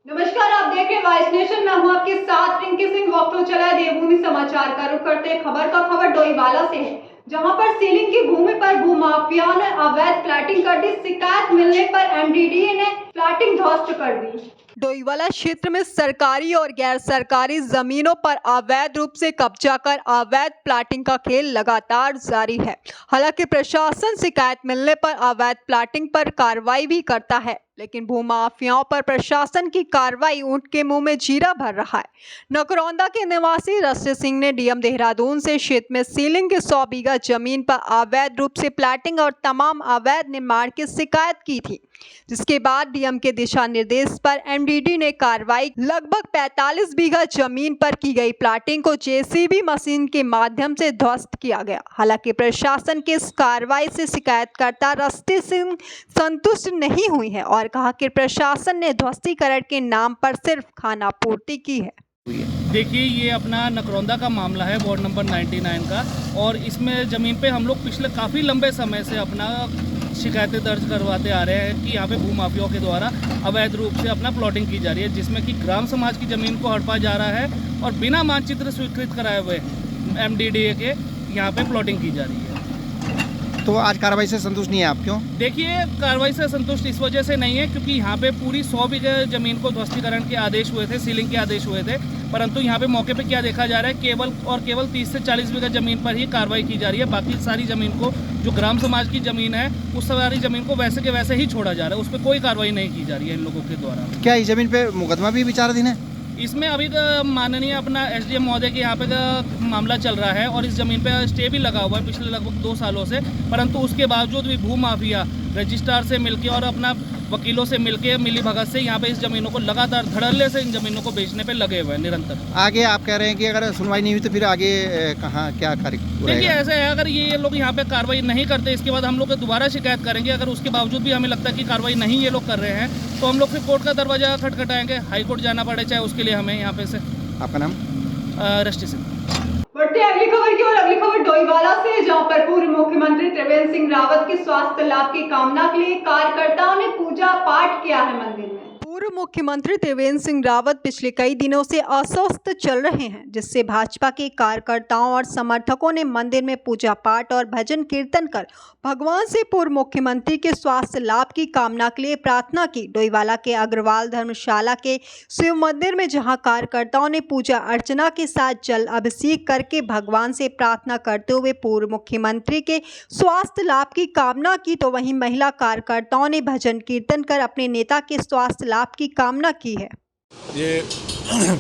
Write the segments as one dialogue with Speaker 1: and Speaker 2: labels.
Speaker 1: नमस्कार, आप देख रहे हैं वाइस नेशन। मैं हूं आपके साथ रिंकी सिंह। वक्त हो चला है देवभूमि समाचार का रुख करते हैं। खबर डोईवाला से है, जहां पर सीलिंग की भूमि पर भूमाफियाओं ने अवैध प्लाटिंग कर दी। शिकायत मिलने पर एमडीडीए ने प्लाटिंग ध्वस्त कर दी। डोईवाला क्षेत्र में सरकारी और गैर सरकारी जमीनों पर अवैध रूप से कब्जा कर अवैध प्लाटिंग का खेल लगातार जारी है। हालांकि प्रशासन शिकायत मिलने पर अवैध प्लाटिंग पर कार्रवाई भी करता है, लेकिन भूमाफियाओं पर प्रशासन की कार्रवाई ऊंट के मुंह में जीरा भर रहा है। नकरौंदा के निवासी रश्मि सिंह ने डीएम देहरादून से क्षेत्र में सीलिंग के 100 बीघा जमीन पर अवैध रूप से प्लाटिंग और तमाम अवैध निर्माण की शिकायत की थी, जिसके बाद डीएम के दिशा निर्देश पर एमडीडी ने कार्रवाई। लगभग 45 बीघा जमीन पर की गई प्लाटिंग को जेसीबी मशीन के माध्यम से ध्वस्त किया गया। हालांकि प्रशासन की इस कार्रवाई से शिकायतकर्ता रश्मि सिंह संतुष्ट नहीं हुई है और कहा कि प्रशासन ने ध्वस्तीकरण के नाम पर सिर्फ खानापूर्ति की है।
Speaker 2: देखिए, ये अपना नकरौंदा का मामला है, वार्ड नंबर 99 का, और इसमें ज़मीन पे हम लोग पिछले काफ़ी लंबे समय से अपना शिकायतें दर्ज करवाते आ रहे हैं कि यहाँ पे भूमाफियाओं के द्वारा अवैध रूप से अपना प्लॉटिंग की जा रही है, जिसमें कि ग्राम समाज की ज़मीन को हड़पा जा रहा है और बिना मानचित्र स्वीकृत कराए हुए एमडीडीए के यहाँ पे प्लॉटिंग की जा रही है।
Speaker 3: तो आज कार्रवाई से संतुष्ट नहीं है आप? क्यों?
Speaker 2: देखिए, कार्रवाई से संतुष्ट इस वजह से नहीं है क्योंकि यहाँ पे पूरी 100 बीघा जमीन को ध्वस्तीकरण के आदेश हुए थे, सीलिंग के आदेश हुए थे, परंतु यहाँ पे मौके पे क्या देखा जा रहा है, केवल 30 से 40 बीघा जमीन पर ही कार्रवाई की जा रही है। बाकी सारी जमीन को, जो ग्राम समाज की जमीन है, उस सारी जमीन को वैसे के वैसे ही छोड़ा जा रहा है, उस पर कोई कार्रवाई नहीं की जा रही है इन लोगों के द्वारा।
Speaker 3: क्या इस जमीन पे मुकदमा भी विचाराधीन है?
Speaker 2: इसमें अभी माननीय अपना एसडीएम महोदय के यहाँ पे का मामला चल रहा है और इस ज़मीन पे स्टे भी लगा हुआ है पिछले लगभग 2 सालों से, परंतु उसके बावजूद भी भूमाफिया रजिस्ट्रार से मिलके और अपना वकीलों से मिलके मिली भगत से यहाँ पे इस ज़मीनों को लगातार धड़ल्ले से इन ज़मीनों को बेचने पे लगे हुए हैं निरंतर।
Speaker 3: आगे आप कह रहे हैं कि अगर सुनवाई नहीं हुई तो फिर आगे कहाँ क्या कार्य?
Speaker 2: देखिए, ऐसे है, अगर ये लोग यहाँ पे कार्रवाई नहीं करते, इसके बाद हम लोग दोबारा शिकायत करेंगे। अगर उसके बावजूद भी हमें लगता है कि कार्रवाई नहीं ये लोग कर रहे हैं, तो हम लोग फिर कोर्ट का दरवाजा खटखटाएंगे, हाई कोर्ट जाना पड़े, चाहे उसके लिए हमें यहाँ पे से।
Speaker 3: आपका नाम?
Speaker 2: रश्मि सिंह।
Speaker 1: बढ़ते अगली खबर की ओर। अगली खबर डोईवाला से, जहां पर पूर्व मुख्यमंत्री त्रिवेंद्र सिंह रावत के स्वास्थ्य लाभ की कामना के लिए कार्यकर्ताओं ने पूजा पाठ किया है मंदिर में। पूर्व मुख्यमंत्री त्रिवेंद्र सिंह रावत पिछले कई दिनों से अस्वस्थ चल रहे हैं, जिससे भाजपा के कार्यकर्ताओं और समर्थकों ने मंदिर में पूजा पाठ और भजन कीर्तन कर भगवान से पूर्व मुख्यमंत्री के स्वास्थ्य लाभ की कामना के लिए प्रार्थना की। डोईवाला के अग्रवाल धर्मशाला के शिव मंदिर में जहां कार्यकर्ताओं ने पूजा अर्चना के साथ जल अभिषेक करके भगवान से प्रार्थना करते हुए पूर्व मुख्यमंत्री के स्वास्थ्य लाभ की कामना की, तो वहीं महिला कार्यकर्ताओं ने भजन कीर्तन कर अपने नेता के स्वास्थ्य लाभ की कामना की है।
Speaker 4: ये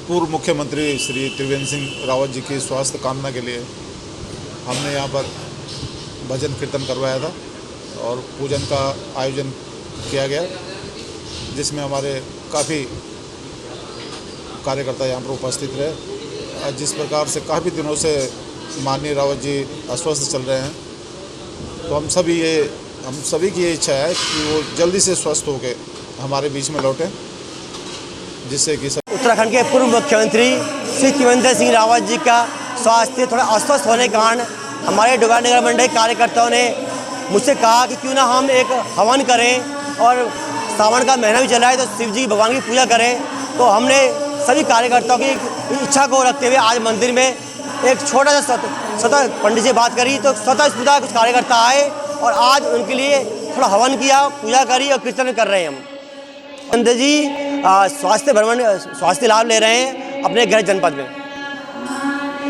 Speaker 4: पूर्व मुख्यमंत्री श्री त्रिवेंद्र सिंह रावत जी की स्वास्थ्य कामना के लिए हमने यहाँ पर भजन कीर्तन करवाया था और पूजन का आयोजन किया गया, जिसमें हमारे काफ़ी कार्यकर्ता यहाँ पर उपस्थित रहे। जिस प्रकार से काफ़ी दिनों से माननीय रावत जी अस्वस्थ चल रहे हैं, तो हम सभी की ये इच्छा है कि वो जल्दी से स्वस्थ होकर हमारे बीच में लौटें, जिससे कि
Speaker 5: उत्तराखंड के पूर्व मुख्यमंत्री श्री त्रिवेंद्र सिंह रावत जी का स्वास्थ्य थोड़ा अस्वस्थ होने के कारण हमारे डोईवाला नगर मंडल कार्यकर्ताओं ने मुझसे कहा कि क्यों ना हम एक हवन करें और सावन का महीना भी चला है तो शिव जी भगवान की पूजा करें। तो हमने सभी कार्यकर्ताओं की इच्छा को रखते हुए आज मंदिर में एक छोटा सा स्वतः पंडित से बात करी, तो स्वतः स्फूर्त कुछ कार्यकर्ता आए और आज उनके लिए थोड़ा हवन किया, पूजा करी और कीर्तन कर रहे हैं। हम पंडित जी स्वास्थ्य लाभ ले रहे हैं अपने गृह जनपद में।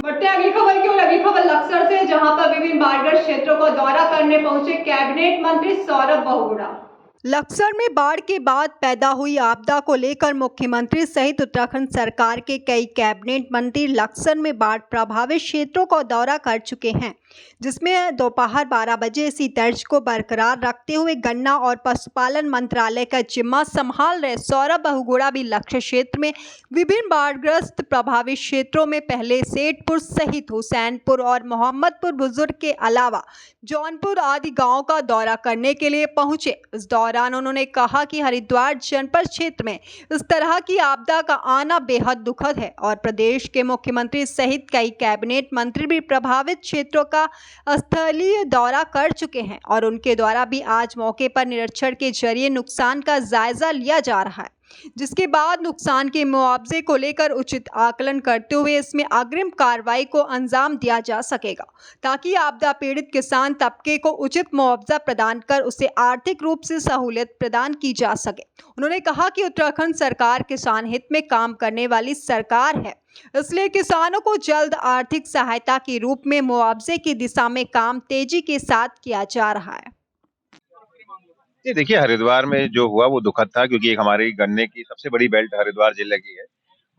Speaker 1: बढ़ते अगली खबर की ओर। अगली खबर लक्सर से, जहां पर विभिन्न बाढ़ग्रस्त क्षेत्रों को दौरा करने पहुंचे कैबिनेट मंत्री सौरभ बहुगुणा। लक्सर में बाढ़ के बाद पैदा हुई आपदा को लेकर मुख्यमंत्री सहित उत्तराखंड सरकार के कई कैबिनेट मंत्री लक्सर में बाढ़ प्रभावित क्षेत्रों का दौरा कर चुके हैं, जिसमें दोपहर 12 बजे इसी तर्ज को बरकरार रखते हुए गन्ना और पशुपालन मंत्रालय का जिम्मा संभाल रहे सौरभ बहुगुणा भी लक्ष्य क्षेत्र में विभिन्न बाढ़ग्रस्त प्रभावित क्षेत्रों में पहले सेठपुर सहित हुसैनपुर और मोहम्मदपुर बुजुर्ग के अलावा जौनपुर आदि गांवों का दौरा करने के लिए पहुंचे। इस दौरान उन्होंने कहा कि हरिद्वार जनपद क्षेत्र में इस तरह की आपदा का आना बेहद दुखद है और प्रदेश के मुख्यमंत्री सहित कई कैबिनेट मंत्री भी प्रभावित क्षेत्रों का स्थलीय दौरा कर चुके हैं और उनके द्वारा भी आज मौके पर निरीक्षण के जरिए नुकसान का जायजा लिया जा रहा है। जिसके बाद नुकसान के मुआवजे को लेकर उचित आकलन करते हुए इसमें अग्रिम कार्रवाई को अंजाम दिया जा सकेगा, ताकि आपदा पीड़ित किसान तबके को उचित मुआवजा प्रदान कर उसे आर्थिक रूप से सहूलियत प्रदान की जा सके। उन्होंने कहा कि उत्तराखंड सरकार किसान हित में काम करने वाली सरकार है, इसलिए किसानों को जल्द आर्थिक सहायता के रूप में मुआवजे की दिशा में काम तेजी के साथ किया जा रहा है।
Speaker 6: ये देखिए, हरिद्वार में जो हुआ वो दुखद था, क्योंकि एक हमारी गन्ने की सबसे बड़ी बेल्ट हरिद्वार जिले की है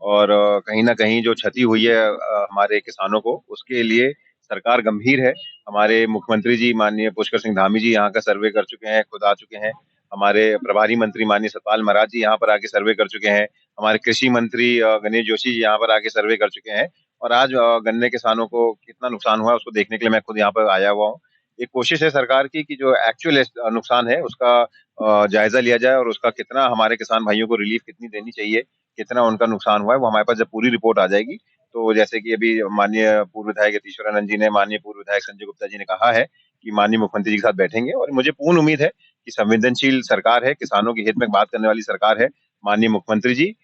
Speaker 6: और कहीं ना कहीं जो क्षति हुई है हमारे किसानों को, उसके लिए सरकार गंभीर है। हमारे मुख्यमंत्री जी माननीय पुष्कर सिंह धामी जी यहाँ का सर्वे कर चुके हैं, खुद आ चुके हैं। हमारे प्रभारी मंत्री माननीय सतपाल महाराज जी यहाँ पर आके सर्वे कर चुके हैं। हमारे कृषि मंत्री गणेश जोशी जी यहाँ पर आके सर्वे कर चुके हैं और आज गन्ने किसानों को कितना नुकसान हुआ है उसको देखने के लिए मैं खुद यहाँ पर आया हुआ हूँ। एक कोशिश है सरकार की कि जो एक्चुअल नुकसान है उसका जायजा लिया जाए और उसका कितना हमारे किसान भाइयों को रिलीफ कितनी देनी चाहिए, कितना उनका नुकसान हुआ है, वो हमारे पास जब पूरी रिपोर्ट आ जाएगी तो जैसे कि अभी माननीय पूर्व विधायक यतीश्वरानंद जी ने, माननीय पूर्व विधायक संजय गुप्ता जी ने कहा है कि माननीय मुख्यमंत्री जी के साथ बैठेंगे और मुझे पूर्ण उम्मीद है कि संवेदनशील सरकार है, किसानों के हित में बात करने वाली सरकार है। माननीय मुख्यमंत्री जी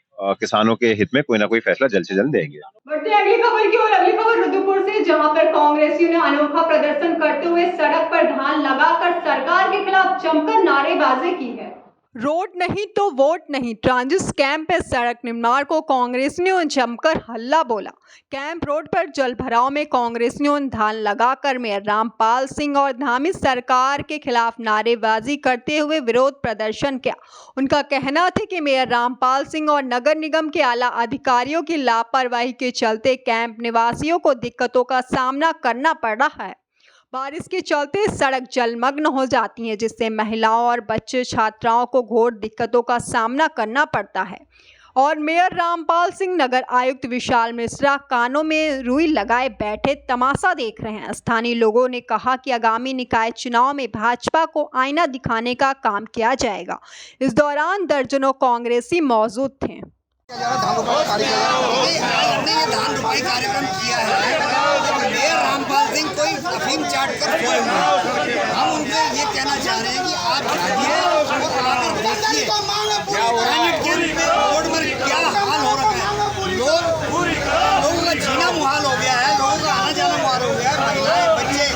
Speaker 6: किसानों के हित में कोई ना कोई फैसला जल्द से जल्द देंगे।
Speaker 1: बढ़ते हैं अगली खबर की ओर। अगली खबर रुद्रपुर से, जहां पर कांग्रेसियों ने अनोखा प्रदर्शन करते हुए सड़क पर धान लगाकर सरकार के खिलाफ जमकर नारेबाजी की है। रोड नहीं तो वोट नहीं, ट्रांजिट कैंप पे सड़क निर्माण को कांग्रेसियों ने जमकर हल्ला बोला। कैंप रोड पर जल भराव में कांग्रेसियों ने धान लगाकर मेयर रामपाल सिंह और धामी सरकार के खिलाफ नारेबाजी करते हुए विरोध प्रदर्शन किया। उनका कहना था कि मेयर रामपाल सिंह और नगर निगम के आला अधिकारियों की लापरवाही के चलते कैंप निवासियों को दिक्कतों का सामना करना पड़ रहा है। बारिश के चलते सड़क जलमग्न हो जाती है, जिससे महिलाओं और बच्चे छात्राओं को घोर दिक्कतों का सामना करना पड़ता है। और मेयर रामपाल सिंह, नगर आयुक्त विशाल मिश्रा कानों में रुई लगाए बैठे तमाशा देख रहे हैं। स्थानीय लोगों ने कहा कि आगामी निकाय चुनाव में भाजपा को आईना दिखाने का काम किया जाएगा। इस दौरान दर्जनों कांग्रेसी मौजूद थे।
Speaker 7: हमने ये धान रोपाई कार्यक्रम किया है। मेयर रामपाल सिंह कोई अफीम चाट कर सोए हुए हैं। हम उनसे ये कहना चाह रहे हैं कि आप जाइए और आकर देखिए रोड पर क्या हाल हो रखा है। लोगों का जीना मुहाल हो गया है, लोगों का आना जाना मुहाल हो गया है, महिलाएं बच्चे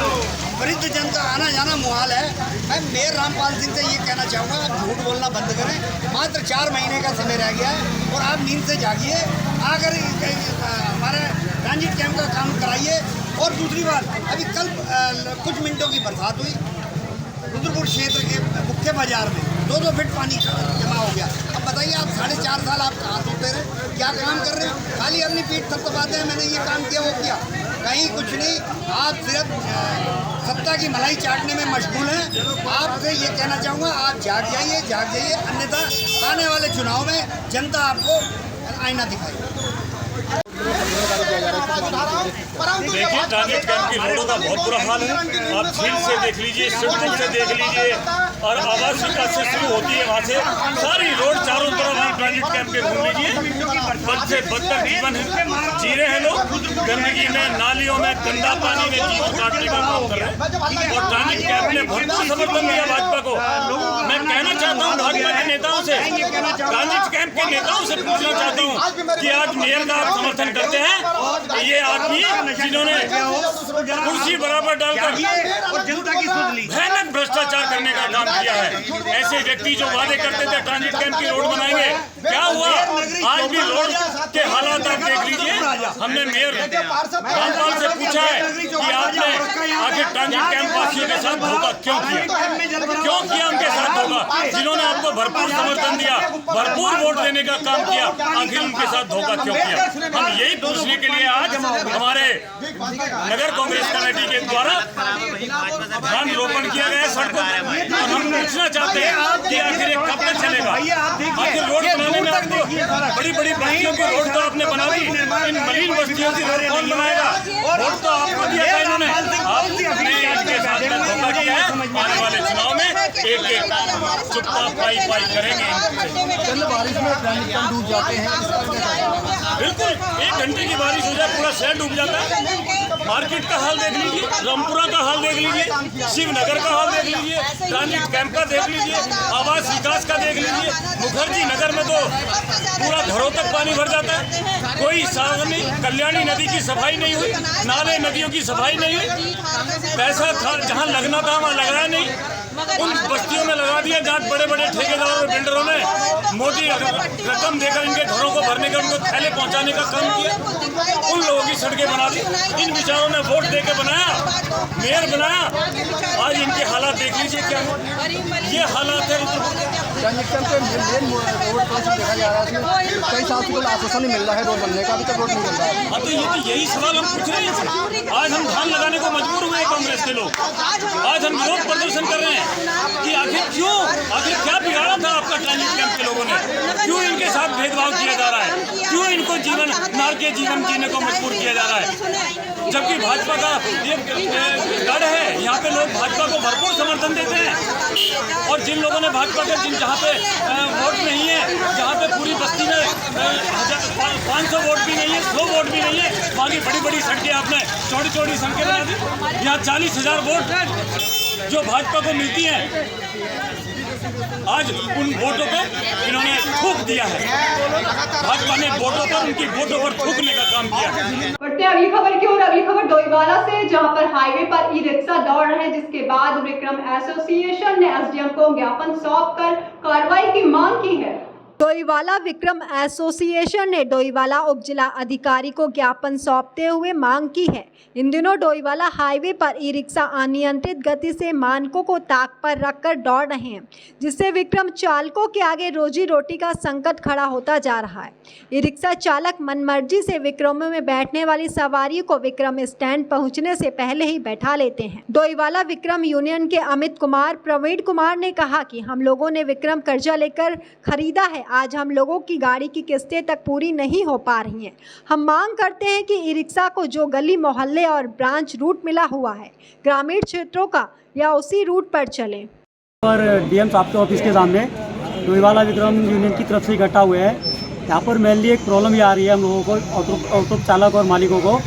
Speaker 7: वृद्ध जन का आना जाना मुहाल है। मैं मेयर रामपाल सिंह से ये कहना चाहूँगा, आप झूठ बोलना बंद करें। मात्र 4 महीने का समय रह गया है और आप नींद से जागिए, आकर हमारे ट्रांजिट कैंप का काम कराइए। और दूसरी बात, अभी कल कुछ मिनटों की बरसात हुई, रुद्रपुर क्षेत्र के मुख्य बाजार में 2-2 फीट पानी जमा हो गया। अब बताइए, आप 4.5 साल आप कहाँ सोते रहे, क्या काम कर रहे हैं? खाली अपनी पीठ थपथपाते हैं, मैंने ये काम किया वो किया, कहीं कुछ नहीं। आप सिर्फ सत्ता की मलाई चाटने में मशगूल हैं। आपसे ये कहना चाहूँगा, आप जाग जाइए, अन्यथा आने वाले चुनाव में जनता आपको आईना दिखाएगी।
Speaker 8: देखिए, ट्रांजिट कैंप की रोडों का बहुत बुरा हाल है। आप झील से देख लीजिए, शिवपुर से देख लीजिए और आवासिका से शुरू होती है, वहाँ से सारी रोड चारों तरफ आप ट्रांजिट कैंप के घूम लीजिए। बद से बदतर जीवन जी रहे हैं लोग, गंदगी में, नालियों में, गंदा पानी में जीवन काटने का काम कर रहे हैं। और ट्रांजिट कैंप ने भरपूर समर्थन दिया भाजपा को। मैं कहना चाहता हूँ भाजपा के नेताओं से, ट्रांजिट कैंप के नेताओं से पूछना चाहता हूँ कि आज मेयर का आप समर्थन करते हैं? ये आदमी जिन्होंने कुर्सी बराबर डालकर भयानक भ्रष्टाचार करने का काम किया है। ऐसे व्यक्ति जो वादे करते थे ट्रांजिट कैंप की रोड बनाएंगे, क्या हुआ? आज भी रोड के हालात आप देख लीजिए। हमने मेयर रामपाल से पूछा है कि आपने आखिर ट्रांजिट कैंप वासियों के साथ धोखा क्यों किया उनके साथ धोखा? जिन्होंने आपको भरपूर समर्थन दिया, भरपूर वोट देने का काम किया, आखिर उनके साथ धोखा क्यों किया? हम यही पूछने के लिए आज हमारे नगर कांग्रेस कमेटी के द्वारा धान रोपण किया गया है सड़कों पर। और हम पूछना चाहते हैं कि आखिर ये कब तक चलेगा? आखिर रोड बनाने में आपको बड़ी बड़ी बस्तियों की रोड तो आपने बना दी, इन मलिन बस्तियों की रोड कौन बनाएगा? रोड तो आपको दिया था इन्होंने। आपने इनके साथ में धोखा किया है। आने वाले चुनाव में एक चुपचाप पाई करेंगे।
Speaker 3: बारिश में डूब जाते हैं।
Speaker 8: बिल्कुल 1 घंटे की बारिश हो जाए पूरा शहर डूब जाता है। मार्केट का हाल देख लीजिए, रामपुरा का हाल देख लीजिए, शिवनगर का हाल देख लीजिए, ट्रांजिट कैंप का देख लीजिए, आवास विकास का देख लीजिए। मुखर्जी नगर में तो पूरा घरों तक पानी भर जाता है। कोई सावनी कल्याणी नदी की सफाई नहीं हुई, नाले नदियों की सफाई नहीं हुई। पैसा जहाँ लगना था वहाँ लगाया नहीं, उन बस्तियों में लगा दिया जहाँ बड़े बड़े ठेकेदारों और बिल्डरों ने मोटी रकम देकर इनके घरों को भरने का, उनको थैले पहुंचाने का काम किया। उन लोगों की सड़कें बना दी। इन विचारों ने वोट दे के बनाया, मेयर बनाया। आज इनके हालात देख लीजिए क्या है। ये हालात है।
Speaker 3: कई साल से कोई आश्वासन नहीं मिल रहा है रोड बनने का, अभी तक रोड नहीं बन रहा है।
Speaker 8: हाँ तो ये तो यही सवाल हम पूछ रहे हैं। आज हम धान लगाने को मजबूर हुए हैं कांग्रेस के लोग। आज हम विरोध प्रदर्शन कर रहे हैं कि आखिर क्या बिगाड़ा था आपका ट्रांजिट कैंप के लोगों ने? क्यों इनके साथ भेदभाव किया जा रहा है? क्यों इनको नारकीय जीवन जीने को मजबूर किया जा रहा है? जबकि भाजपा का ये गढ़ है, यहाँ पे लोग भाजपा को भरपूर समर्थन देते हैं। और जिन लोगों ने भाजपा के जहाँ पे वोट नहीं है, जहाँ पे पूरी बस्ती में 500 वोट भी नहीं है, 100 वोट भी नहीं है, बाकी बड़ी बड़ी सड़कें आपने चौड़ी चौड़ी सड़कें बना दी। यहाँ 40,000 वोट जो भाजपा को मिलती हैं, आज उन वोटों पे इन्होंने थूक दिया है। भाजपा ने वोटों पर, उनकी वोटों पर थूकने का काम किया है।
Speaker 1: बढ़ते हैं अगली खबर की ओर। अगली खबर डोईवाला से, जहां पर हाईवे पर ई रिक्शा दौड़ रहे हैं, जिसके बाद विक्रम एसोसिएशन ने एसडीएम को ज्ञापन सौंपकर कार्रवाई की मांग की है। डोईवाला विक्रम एसोसिएशन ने डोईवाला उप जिला अधिकारी को ज्ञापन सौंपते हुए मांग की है। इन दिनों डोईवाला हाईवे पर ई रिक्शा अनियंत्रित गति से मानकों को ताक पर रखकर दौड़ रहे हैं, जिससे विक्रम चालकों के आगे रोजी रोटी का संकट खड़ा होता जा रहा है। ई रिक्शा चालक मनमर्जी से विक्रमों में बैठने वाली सवारी को विक्रम स्टैंड पहुंचने से पहले ही बैठा लेते हैं। डोईवाला विक्रम यूनियन के अमित कुमार प्रवीण कुमार ने कहा कि हम लोगों ने विक्रम कर्जा लेकर खरीदा है। आज हम लोगों की गाड़ी की किस्तें तक पूरी नहीं हो पा रही हैं। हम मांग करते हैं कि ई रिक्शा को जो गली मोहल्ले और ब्रांच रूट मिला हुआ है, ग्रामीण क्षेत्रों का, या उसी रूट पर चले।
Speaker 9: और डीएम साहब के ऑफिस के सामने डोईवाला विक्रम यूनियन की तरफ से इकट्ठा हुए हैं। यहाँ पर मेनली एक प्रॉब्लम ये आ रही है हम लोगों को, ऑटो चालक और मालिकों को।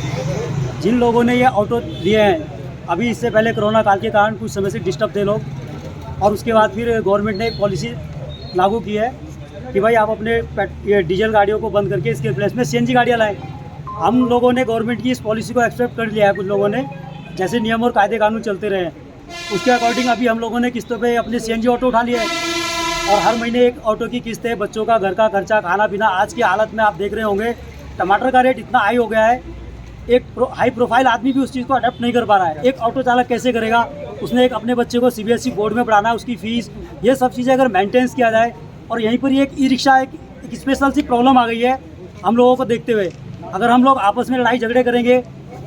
Speaker 9: जिन लोगों ने ये ऑटो लिए हैं, अभी इससे पहले कोरोना काल के कारण कुछ समय से डिस्टर्ब थे लोग, और उसके बाद फिर गवर्नमेंट ने एक पॉलिसी लागू की है कि भाई आप अपने ये डीजल गाड़ियों को बंद करके इसके प्लेस में सीएनजी गाड़ियाँ लाएं। हम लोगों ने गवर्नमेंट की इस पॉलिसी को एक्सेप्ट कर लिया है। कुछ लोगों ने, जैसे नियम और कायदे कानून चलते रहे, उसके अकॉर्डिंग अभी हम लोगों ने किस्तों पे अपने सीएनजी ऑटो उठा लिया है, और हर महीने एक ऑटो की किस्त है। बच्चों का घर का खर्चा, खाना पीना। आज की हालत में आप देख रहे होंगे टमाटर का रेट इतना हाई हो गया है, एक हाई प्रोफाइल आदमी भी उस चीज़ को अडेप्ट नहीं कर पा रहा है। एक ऑटो चालक कैसे करेगा? उसने एक अपने बच्चे को सीबीएसई बोर्ड में पढ़ाना है, उसकी फ़ीस, ये सब चीज़ें अगर मेंटेनेंस किया जाए। और यहीं पर एक ई रिक्शा एक स्पेशल सी प्रॉब्लम आ गई है हम लोगों को देखते हुए। अगर हम लोग आपस में लड़ाई झगड़े करेंगे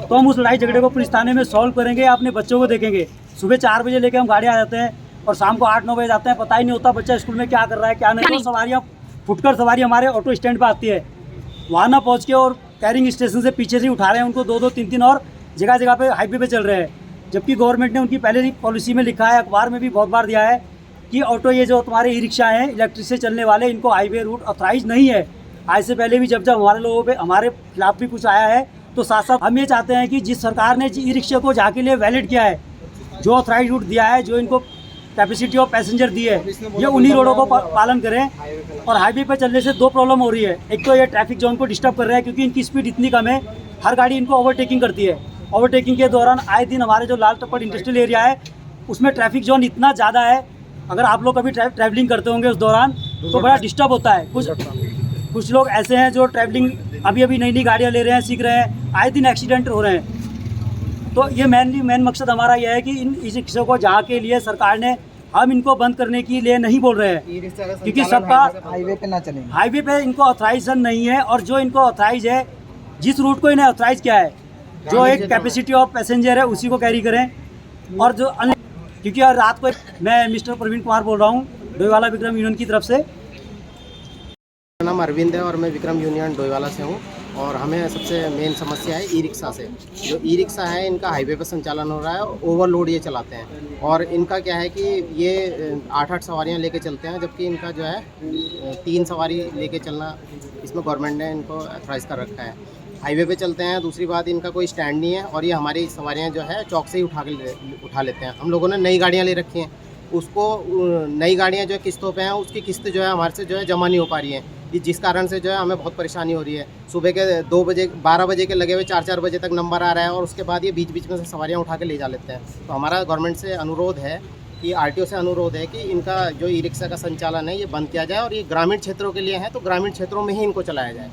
Speaker 9: तो हम उस लड़ाई झगड़े को पुलिस थाने में सॉल्व करेंगे या अपने बच्चों को देखेंगे। सुबह 4 बजे लेके हम गाड़ी आ जाते हैं और शाम को 8-9 बजे जाते हैं, पता ही नहीं होता बच्चा स्कूल में क्या कर रहा है क्या नहीं। तो सवारियाँ फुटकर सवारी हमारे ऑटो स्टैंड पर आती है, वहाँ ना पहुँच के और कैरिंग स्टेशन से पीछे से उठा रहे हैं उनको 2-2, 3-3 और जगह जगह पे हाईवे पे चल रहे हैं। जबकि गवर्नमेंट ने उनकी पहले ही पॉलिसी में लिखा है, अखबार में भी बहुत बार दिया है कि ऑटो ये जो तुम्हारे ई रिक्शा हैं इलेक्ट्रिक से चलने वाले, इनको हाईवे रूट ऑथराइज नहीं है। आज से पहले भी जब हमारे लोगों पे हमारे खिलाफ भी कुछ आया है, तो साथ साथ हम ये चाहते हैं कि जिस सरकार ने ई रिक्शा को जहाँ के लिए वैलिड किया है, जो ऑथराइज रूट दिया है, जो इनको कैपेसिटी ऑफ पैसेंजर दी है, ये उन्हीं रोडों को पालन करें। और हाईवे पर चलने से 2 प्रॉब्लम हो रही है। एक तो ये ट्रैफिक जोन को डिस्टर्ब कर रहा है, क्योंकि इनकी स्पीड इतनी कम है, हर गाड़ी इनको ओवरटेकिंग करती है। ओवरटेकिंग के दौरान आए दिन हमारे जो लाल टप्पड़ इंडस्ट्रियल एरिया है, उसमें ट्रैफिक जोन इतना ज़्यादा है, अगर आप लोग कभी ट्रैवलिंग करते होंगे उस दौरान तो बड़ा डिस्टर्ब होता है। कुछ लोग ऐसे हैं जो ट्रैवलिंग अभी नई गाड़ियाँ ले रहे हैं, सीख रहे हैं, आए दिन एक्सीडेंट हो रहे हैं। तो ये मेन मकसद हमारा यह है कि इन ई रिक्शा को जहाँ के लिए सरकार ने, हम इनको बंद करने के लिए नहीं बोल रहे हैं, क्योंकि सबका
Speaker 3: हाईवे पे ना चले।
Speaker 9: हाईवे पे इनको ऑथराइजेशन नहीं है, और जो इनको ऑथराइज है, जिस रूट को इन्हें ऑथराइज किया है, जो एक कैपेसिटी ऑफ पैसेंजर है उसी को कैरी करें। और जो क्योंकि रात को मैं मिस्टर प्रवीण कुमार बोल रहा हूँ डोईवाला विक्रम यूनियन की तरफ से।
Speaker 10: मेरा नाम अरविंद है और मैं विक्रम यूनियन डोईवाला से हूँ। और हमें सबसे मेन समस्या है ई रिक्शा से। जो ई रिक्शा है इनका हाईवे पर संचालन हो रहा है, ओवरलोड ये चलाते हैं और इनका क्या है कि ये 8-8 सवारियां लेके चलते हैं, जबकि इनका जो है 3 सवारी लेके चलना इसमें गवर्नमेंट ने इनको अथॉराइज़ कर रखा है। हाईवे पे चलते हैं। दूसरी बात, इनका कोई स्टैंड नहीं है और ये हमारी सवारियां जो है चौक से ही उठा लेते हैं। हम लोगों ने नई गाड़ियाँ ले रखी हैं, उसको नई गाड़ियाँ जो है किस्तों पे हैं, उसकी किस्त जो है हमारे से जो है जमा नहीं हो पा रही है, जिस कारण से जो है हमें बहुत परेशानी हो रही है। सुबह के 2 बजे 12 बजे के लगे हुए 4-4 बजे तक नंबर आ रहा है और उसके बाद ये बीच बीच में से सवारियाँ उठा के ले जा लेते हैं। तो हमारा गवर्नमेंट से अनुरोध है कि आरटीओ से अनुरोध है कि इनका जो ई रिक्शा का संचालन है ये बंद किया जाए और ये ग्रामीण क्षेत्रों के लिए है तो ग्रामीण क्षेत्रों में ही इनको चलाया जाए।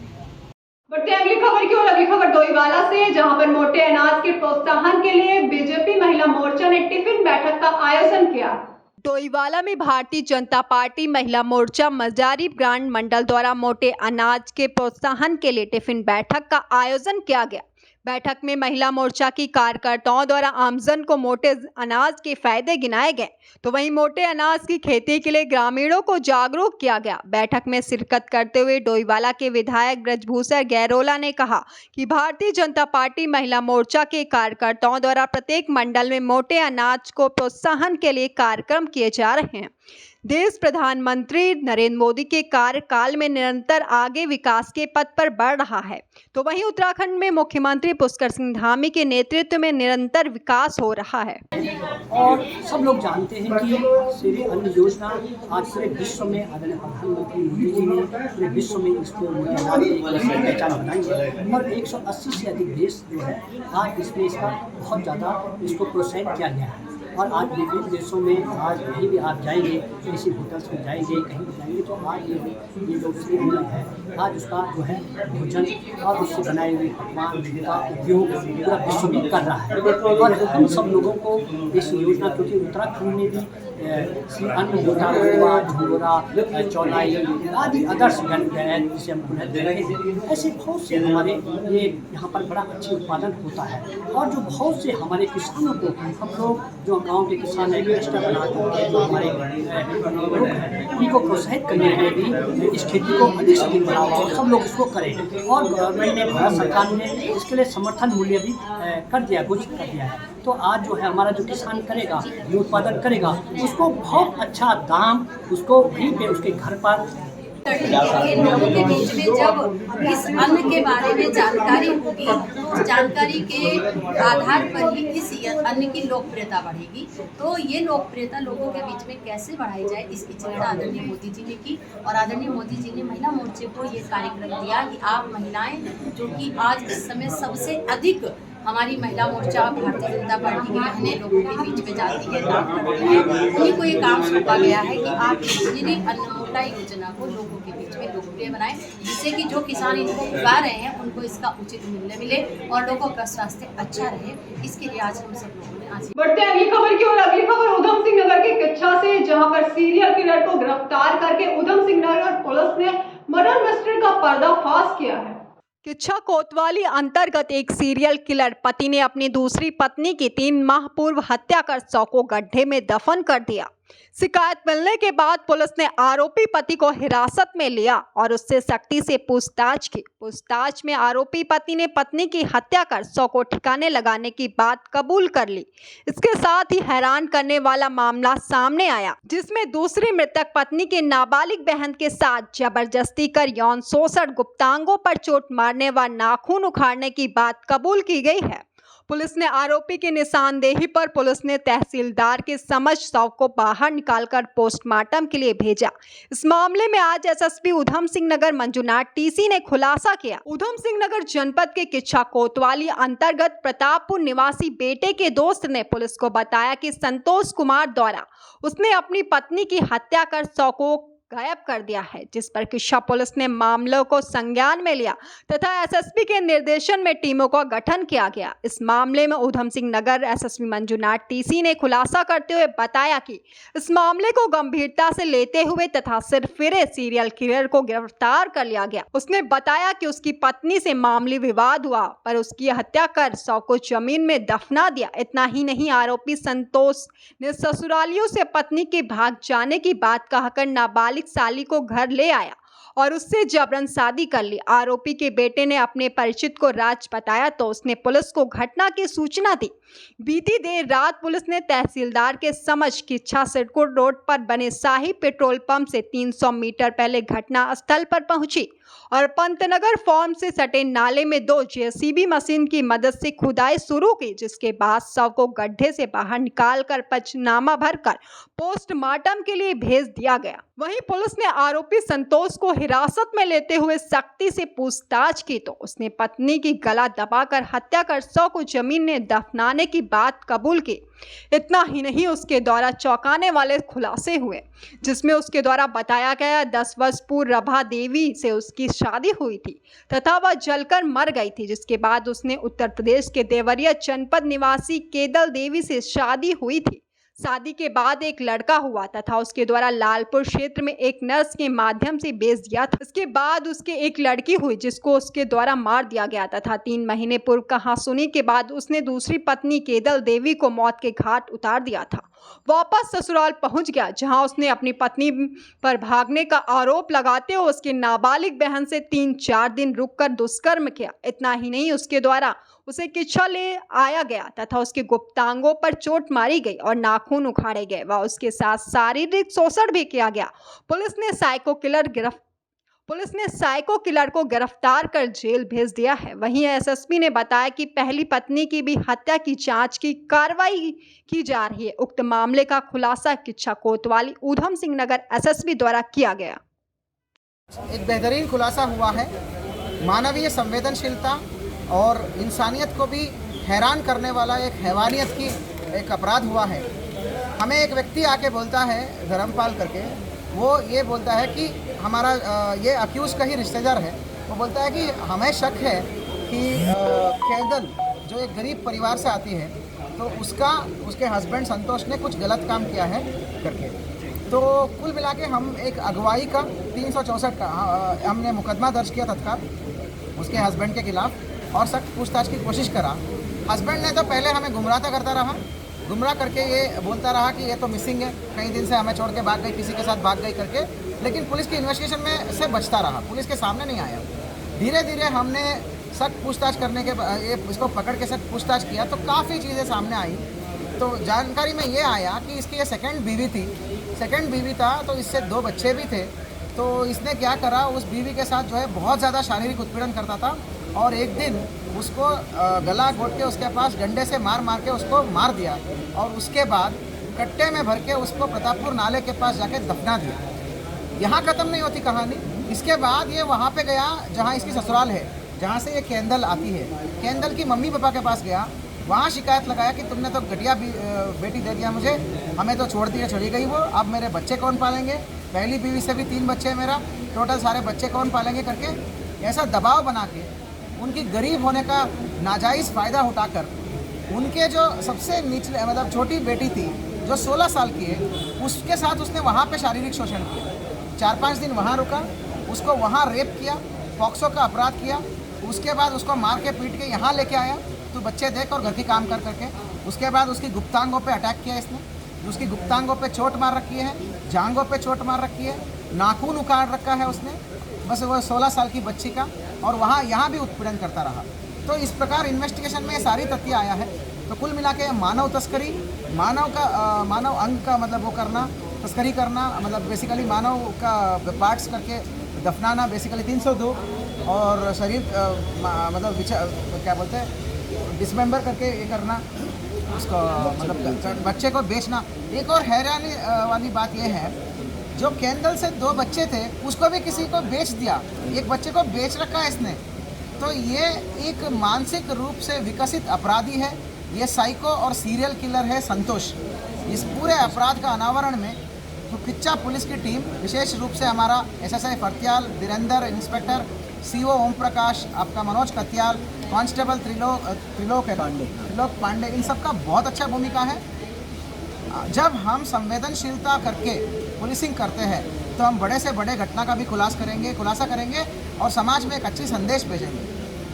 Speaker 1: बढ़ते अगली खबर की ओर। अगली खबर डोईवाला से, जहां पर मोटे अनाज के प्रोत्साहन के लिए बीजेपी महिला मोर्चा ने टिफिन बैठक का आयोजन किया। डोईवाला में भारतीय जनता पार्टी महिला मोर्चा मजारी ब्रांड मंडल द्वारा मोटे अनाज के प्रोत्साहन के लिए टिफिन बैठक का आयोजन किया गया। बैठक में महिला मोर्चा की कार्यकर्ताओं द्वारा आमजन को मोटे अनाज के फायदे गिनाए गए, तो वहीं मोटे अनाज की खेती के लिए ग्रामीणों को जागरूक किया गया। बैठक में शिरकत करते हुए डोईवाला के विधायक ब्रजभूषण गैरोला ने कहा कि भारतीय जनता पार्टी महिला मोर्चा के कार्यकर्ताओं द्वारा प्रत्येक मंडल में मोटे अनाज को प्रोत्साहन के लिए कार्यक्रम किए जा रहे हैं। देश प्रधानमंत्री नरेंद्र मोदी के कार्यकाल में निरंतर आगे विकास के पथ पर बढ़ रहा है, तो वहीं उत्तराखंड में मुख्यमंत्री पुष्कर सिंह धामी के नेतृत्व में निरंतर विकास हो रहा है।
Speaker 9: और सब लोग जानते हैं कि श्री अन्न योजना आज पूरे विश्व में आदरणीय प्रधानमंत्री मोदी जी ने पूरे विश्व में इसको पहचान बनाई है और 180 से अधिक देश जो है आज इसमें इसका बहुत ज़्यादा इसको प्रोत्साहित किया गया है। और आज विभिन्न देशों में आज कहीं भी आप जाएंगे, किसी होटल्स में जाएंगे, कहीं भी जाएंगे तो आज ये जो श्री अन्न है आज उसका जो है भोजन और उससे बनाए हुए पकवान का उपयोग पूरा विश्व में कर रहा है। और हम सब लोगों को इस योजना, क्योंकि उत्तराखंड में भी श्री अन्न योजना झंगोरा चौलाई आदि अदर्श जिसे हम कहते हैं, ऐसे बहुत से हमारे ये यहाँ पर बड़ा अच्छा उत्पादन होता है। और जो बहुत से हमारे किसानों को हम लोग जो गांव के किसान हैं, क्लस्टर बनाते हैं, जो हमारे लोग हैं, उनको प्रोत्साहित करने के लिए भी इस खेती को अधिक से अधिक बढ़ावा हो, सब लोग इसको करें। और गवर्नमेंट ने, भारत सरकार ने इसके लिए समर्थन मूल्य भी कर दिया, घोषित कर दिया है। तो आज जो है हमारा जो किसान करेगा, ये उत्पादन करेगा, उसको बहुत अच्छा दाम उसको वहीं पे उसके घर पर
Speaker 11: लोगों के बीच में जब इस अन्न के बारे में जानकारी होगी, जानकारी के आधार पर ही इस अन्न की लोकप्रियता बढ़ेगी। तो ये लोकप्रियता लोगों के बीच में कैसे बढ़ाई जाए, इसकी चिंता आदरणीय मोदी जी ने की और आदरणीय मोदी जी ने महिला मोर्चे को ये कार्यक्रम दिया कि आप महिलाएं, जो कि आज इस समय सबसे अधिक हमारी महिला मोर्चा भारतीय जनता पार्टी की बहनें लोगों के बीच में जाती है, काम करती है, उन्हीं को ये काम सौंपा गया है कि आप श्री अन्नपूर्णा योजना को लोगों के बीच में लोकप्रिय बनाएं, जिससे कि जो किसान इनको उगा रहे हैं उनको इसका उचित मूल्य मिले और लोगों का स्वास्थ्य अच्छा रहे। इसके लिए आज हम सब लोगों ने आज
Speaker 1: बढ़ते हैं अगली खबर की ओर। अगली खबर उधम सिंह नगर के किच्छा से, जहां पर सीरियल किलर को गिरफ्तार करके उधम सिंह नगर पुलिस ने मर्डर मिस्ट्री का पर्दाफाश किया है। किच्छा कोतवाली अंतर्गत एक सीरियल किलर पति ने अपनी दूसरी पत्नी की 3 माह पूर्व हत्या कर शव को गड्ढे में दफन कर दिया। शिकायत मिलने के बाद पुलिस ने आरोपी पति को हिरासत में लिया और उससे सख्ती से पूछताछ की। पूछताछ में आरोपी पति ने पत्नी की हत्या कर शव को ठिकाने लगाने की बात कबूल कर ली। इसके साथ ही हैरान करने वाला मामला सामने आया, जिसमें दूसरी मृतक पत्नी के नाबालिग बहन के साथ जबरदस्ती कर यौन शोषण, गुप्तांगों पर चोट मारने व नाखून उखाड़ने की बात कबूल की गई है। पुलिस ने आरोपी की निशानदेही पर पुलिस ने तहसीलदार के समक्ष शव को बाहर निकालकर पोस्टमार्टम के लिए भेजा। इस मामले में आज एसएसपी उधम सिंह नगर मंजुनाथ टीसी ने खुलासा किया। उधम सिंह नगर जनपद के किच्छा कोतवाली अंतर्गत प्रतापपुर निवासी बेटे के दोस्त ने पुलिस को बताया कि संतोष कुमार द्वारा उसने अपनी पत्नी की हत्या कर शव को गायब कर दिया है, जिस पर किच्छा पुलिस ने मामलों को संज्ञान में लिया तथा एसएसपी के निर्देशन में टीमों का गठन किया गया। इस मामले में उधम सिंह नगर एसएसपी मंजुनाथ टीसी ने खुलासा करते हुए बताया कि इस मामले को गंभीरता से लेते हुए तथा सिर्फ फिरे सीरियल किलर को गिरफ्तार कर लिया गया। उसने बताया कि उसकी पत्नी से मामूली विवाद हुआ पर उसकी हत्या कर शव को जमीन में दफना दिया। इतना ही नहीं, आरोपी संतोष ने ससुरालियों से पत्नी के भाग जाने की बात कहकर नाबालिग साली को घर ले आया और उससे जबरन शादी कर ली। आरोपी के बेटे ने अपने परिचित को राज बताया तो उसने पुलिस को घटना की सूचना दी। बीती देर रात पुलिस ने तहसीलदार के समक्ष किच्छा सिडको रोड पर बने शाही पेट्रोल पंप से 300 मीटर पहले घटना स्थल पर पहुंची और पंतनगर फार्म से सटे नाले में 2 जेसीबी मशीन की मदद से खुदाई शुरू की, जिसके बाद शव को गड्ढे से बाहर निकालकर पंचनामा भरकर पोस्टमार्टम के लिए भेज दिया गया। वहीं पुलिस ने आरोपी संतोष को हिरासत में लेते हुए सख्ती से पूछताछ की तो उसने पत्नी की गला दबाकर हत्या कर शव को जमीन में दफनाने की बात कबूल की। इतना ही नहीं, उसके द्वारा चौंकाने वाले खुलासे हुए, जिसमें उसके द्वारा बताया गया 10 वर्ष पूर्व रभा देवी से उसकी शादी हुई थी तथा वह जलकर मर गई थी, जिसके बाद उसने उत्तर प्रदेश के देवरिया जनपद निवासी केदल देवी से शादी हुई थी। शादी के बाद एक लड़का हुआ तथा उसके द्वारा लालपुर क्षेत्र में एक नर्स के माध्यम से बेच दिया था। इसके बाद उसके एक लड़की हुई जिसको उसके द्वारा मार दिया गया तथा 3 महीने पूर्व कहासुनी के बाद उसने दूसरी पत्नी केदल देवी को मौत के घाट उतार दिया था। वापस ससुराल पहुंच गया, जहां उसने अपनी पत्नी पर भागने का आरोप लगाते हुए उसके नाबालिग बहन से 3-4 दिन रुककर दुष्कर्म किया। इतना ही नहीं, उसके द्वारा उसे किच्छा ले आया गया तथा उसके गुप्तांगों पर चोट मारी गई और नाखून उखाड़े गए व उसके साथ शारीरिक शोषण भी किया गया। पुलिस ने साइको किलर को गिरफ्तार कर जेल भेज दिया है। वहीं एसएसपी ने बताया कि पहली पत्नी की भी हत्या की जांच की कार्रवाई की जा रही है। उक्त मामले का खुलासा किच्छा कोतवाली ऊधम सिंह नगर एसएसपी द्वारा किया गया।
Speaker 10: एक बेहतरीन खुलासा हुआ है। मानवीय संवेदनशीलता और इंसानियत को भी हैरान करने वाला एक हैवानियत की एक अपराध हुआ है। हमें एक व्यक्ति आके बोलता है, धर्मपाल करके, वो ये बोलता है कि हमारा ये अक्यूज़ का ही रिश्तेदार है। वो बोलता है कि हमें शक है कि कैदल जो एक गरीब परिवार से आती है तो उसके हस्बैंड संतोष ने कुछ गलत काम किया है करके। तो कुल मिला के हम एक अगवाई का 364 का हमने मुकदमा दर्ज किया तत्काल उसके हस्बैंड के खिलाफ और सख्त पूछताछ की कोशिश करा। हस्बैंड ने तो पहले हमें गुमराह करता रहा, गुमराह करके ये बोलता रहा कि ये तो मिसिंग है, कई दिन से हमें छोड़ के भाग गई, किसी के साथ भाग गई करके, लेकिन पुलिस की इन्वेस्टिगेशन में से बचता रहा, पुलिस के सामने नहीं आया। धीरे धीरे हमने सख्त पूछताछ करने के इसको पकड़ के सख्त पूछताछ किया तो काफ़ी चीज़ें सामने आई। तो जानकारी में ये आया कि इसकी ये सेकंड बीवी था, तो इससे 2 बच्चे भी थे। तो इसने क्या करा, उस बीवी के साथ जो है बहुत ज़्यादा शारीरिक उत्पीड़न करता था और एक दिन उसको गला घोट के उसके पास डंडे से मार के उसको मार दिया और उसके बाद कट्टे में भर के उसको प्रतापपुर नाले के पास जाके दफना दिया। यहाँ ख़त्म नहीं होती कहानी। इसके बाद ये वहाँ पे गया जहाँ इसकी ससुराल है, जहाँ से ये केंदल आती है। केंदल की मम्मी पापा के पास गया, वहाँ शिकायत लगाया कि तुमने तो घटिया बेटी दे दिया मुझे, हमें तो छोड़ दिया, चली गई वो, अब मेरे बच्चे कौन पालेंगे, पहली बीवी से भी 3 बच्चे हैं मेरा, टोटल सारे बच्चे कौन पालेंगे करके ऐसा दबाव बना के उनकी गरीब होने का नाजायज़ फ़ायदा उठाकर उनके जो सबसे निचले मतलब छोटी बेटी थी जो 16 साल की है, उसके साथ उसने वहाँ पे शारीरिक शोषण किया। 4-5 दिन वहाँ रुका, उसको वहाँ रेप किया, पॉक्सो का अपराध किया, उसके बाद उसको मार के पीट के यहाँ लेके आया, तो बच्चे देख और घर की काम कर करके। उसके बाद उसकी गुप्तांगों पे अटैक किया इसने, उसकी गुप्तांगों पे चोट मार रखी है, जांघों पे चोट मार रखी है, नाखून उखाड़ रखा है उसने, बस वो 16 साल की बच्ची का, और यहाँ भी उत्पीड़न करता रहा। तो इस प्रकार इन्वेस्टिगेशन में सारी तथ्य आया है। तो कुल मिला के मानव तस्करी, मानव अंग का मतलब वो करना, तस्करी करना, मतलब बेसिकली मानव का पार्ट्स करके दफनाना, बेसिकली 302, और शरीर मतलब क्या बोलते हैं डिसमेंबर करके ये करना, उसको मतलब बच्चे को बेचना। एक और हैरानी वाली बात यह है, जो केंदल से 2 बच्चे थे उसको भी किसी को बेच दिया, एक बच्चे को बेच रखा है इसने। तो ये एक मानसिक रूप से विकसित अपराधी है, ये साइको और सीरियल किलर है संतोष। इस पूरे अपराध का अनावरण में तो किच्छा पुलिस की टीम, विशेष रूप से हमारा SSI Phartyal, Virendra, inspector CO Om Prakash, आपका मनोज कत्याल, कांस्टेबल त्रिलोक पांडे, इन सब का बहुत अच्छा भूमिका है। जब हम संवेदनशीलता करके पुलिसिंग करते हैं तो हम बड़े से बड़े घटना का भी खुलासा करेंगे और समाज में एक अच्छी संदेश भेजेंगे।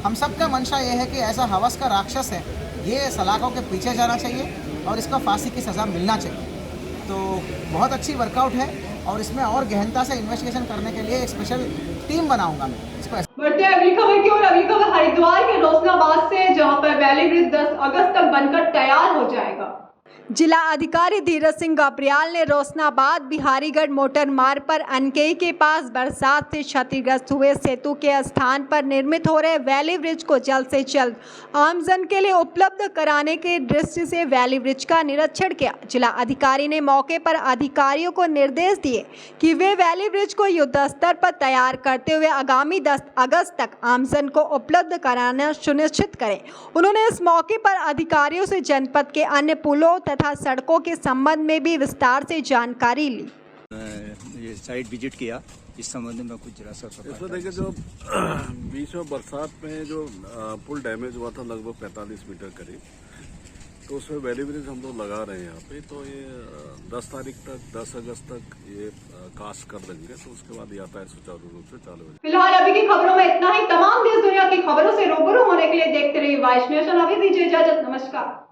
Speaker 10: हम सबका मंशा ये है कि ऐसा हवस का राक्षस है, ये सलाखों के पीछे जाना चाहिए और इसको फांसी की सज़ा मिलना चाहिए। तो बहुत अच्छी वर्कआउट है। और इसमें और गहनता से इन्वेस्टिगेशन करने के लिए एक स्पेशल टीम बनाऊंगा मैं इसको।
Speaker 1: बढ़ते हैं अगली खबर की ओर। अगली खबर हरिद्वार के रोशनाबाद से, जहां पर वैली ब्रिज 10 अगस्त तक बनकर तैयार हो जाएगा। जिला अधिकारी धीरज सिंह गाब्रियाल ने रोशनाबाद बिहारीगढ़ मोटर मार्ग पर अनकेई के पास बरसात से क्षतिग्रस्त हुए सेतु के स्थान पर निर्मित हो रहे वैली ब्रिज को जल्द से जल्द आमजन के लिए उपलब्ध कराने के दृष्टि से वैली ब्रिज का निरीक्षण किया। जिला अधिकारी ने मौके पर अधिकारियों को निर्देश दिए कि वे वैली ब्रिज को युद्ध स्तर पर तैयार करते हुए आगामी 10 अगस्त तक आमजन को उपलब्ध कराना सुनिश्चित करें। उन्होंने इस मौके पर अधिकारियों से जनपद के अन्य पुलों तथा सड़कों के संबंध में भी विस्तार से जानकारी ली।
Speaker 9: ये साइट विजिट किया, इस संबंध में कुछ जरा सा
Speaker 12: इसमें देखिए, जो बीच में बरसात में जो पुल डैमेज हुआ था लगभग 45 मीटर करीब, तो उसमें वैली ब्रिज हम लोग लगा रहे हैं यहाँ पे। तो ये 10 तारीख तक 10 अगस्त तक ये कास्ट कर देंगे, तो उसके बाद यातायात सुचारू रूप से चालू हो।
Speaker 1: फिलहाल अभी की खबरों में इतना ही। तमाम देश दुनिया की खबरों से रूबरू होने के लिए देखते रहिए वाइस नेशन। अभी दीजिए इजाजत, नमस्कार।